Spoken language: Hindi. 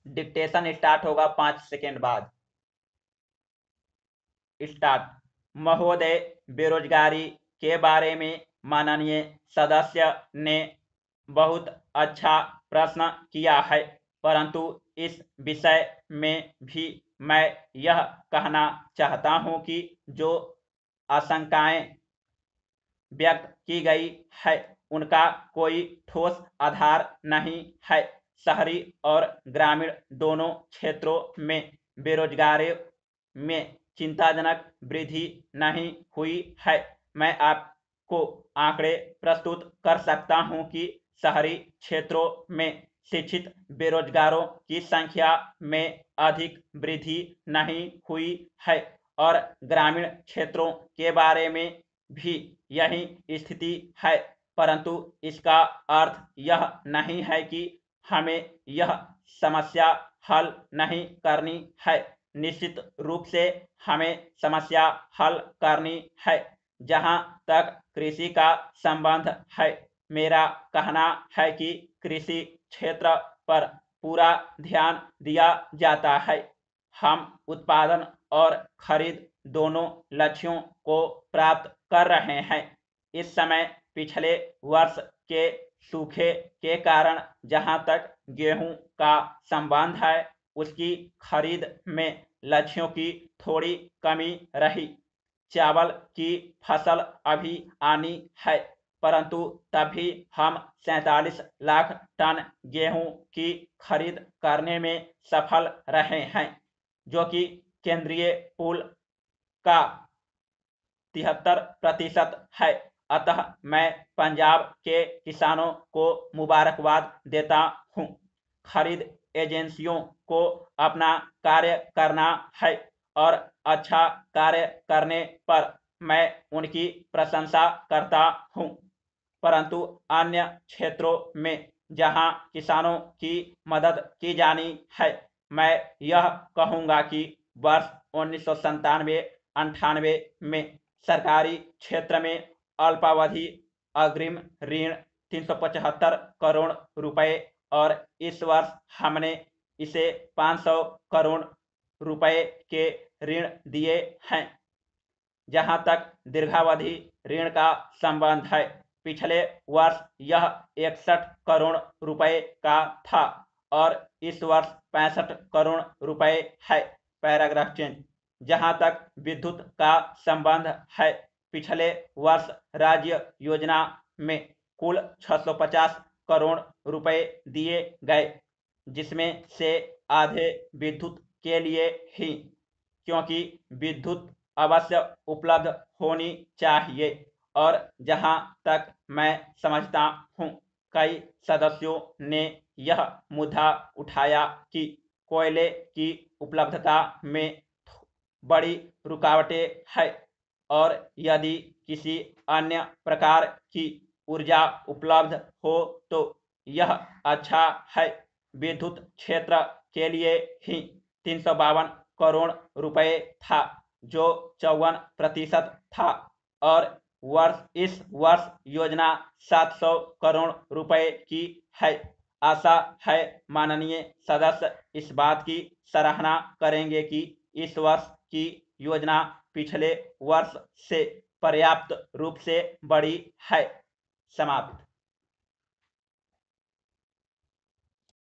डिक्टेशन स्टार्ट होगा 5 सेकेंड बाद। स्टार्ट। महोदय, बेरोजगारी के बारे में माननीय सदस्य ने बहुत अच्छा प्रश्न किया है, परंतु इस विषय में भी मैं यह कहना चाहता हूं कि जो आशंकाएं व्यक्त की गई है उनका कोई ठोस आधार नहीं है। शहरी और ग्रामीण दोनों क्षेत्रों में बेरोजगारी में चिंताजनक वृद्धि नहीं हुई है। मैं आपको आंकड़े प्रस्तुत कर सकता हूं कि शहरी क्षेत्रों में शिक्षित बेरोजगारों की संख्या में अधिक वृद्धि नहीं हुई है और ग्रामीण क्षेत्रों के बारे में भी यही स्थिति है, परंतु इसका अर्थ यह नहीं है कि हमें यह समस्या हल नहीं करनी है। निश्चित रूप से हमें समस्या हल करनी है। जहां तक कृषि का संबंध है, मेरा कहना है कि कृषि क्षेत्र पर पूरा ध्यान दिया जाता है। हम उत्पादन और खरीद दोनों लक्ष्यों को प्राप्त कर रहे हैं। इस समय पिछले वर्ष के सूखे के कारण जहां तक गेहूं का संबंध है, उसकी खरीद में लक्ष्यों की थोड़ी कमी रही। चावल की फसल अभी आनी है, परंतु तब भी हम 47 लाख टन गेहूं की खरीद करने में सफल रहे हैं, जो कि केंद्रीय पूल का 73% है। अतः मैं पंजाब के किसानों को मुबारकबाद देता हूं। खरीद एजेंसियों को अपना कार्य करना है और अच्छा कार्य करने पर मैं उनकी प्रशंसा करता हूं, परंतु अन्य क्षेत्रों में जहां किसानों की मदद की जानी है, मैं यह कहूंगा कि वर्ष 1997-98 में सरकारी क्षेत्र में अल्पावधि अग्रिम ऋण 375 करोड़ रुपए और इस वर्ष हमने इसे 500 करोड़ रुपए के ऋण दिए हैं। जहां तक दीर्घावधि ऋण का संबंध है, पिछले वर्ष यह 61 करोड़ रुपए का था और इस वर्ष 65 करोड़ रुपए है। Paragraph change. जहां तक विद्युत का संबंध है, पिछले वर्ष राज्य योजना में कुल 650 करोड़ रुपए दिए गए, जिसमें से आधे विद्युत के लिए ही, क्योंकि विद्युत अवश्य उपलब्ध होनी चाहिए। और जहां तक मैं समझता हूं, कई सदस्यों ने यह मुद्दा उठाया कि कोयले की उपलब्धता में बड़ी रुकावटें हैं और यदि किसी अन्य प्रकार की ऊर्जा उपलब्ध हो तो यह अच्छा है। विद्युत क्षेत्र के लिए ही 352 करोड़ रुपए था, जो 54% था और इस वर्ष योजना 700 करोड़ रुपए की है। आशा है माननीय सदस्य इस बात की सराहना करेंगे कि इस वर्ष की योजना पिछले वर्ष से पर्याप्त रूप से बड़ी है। समाप्त।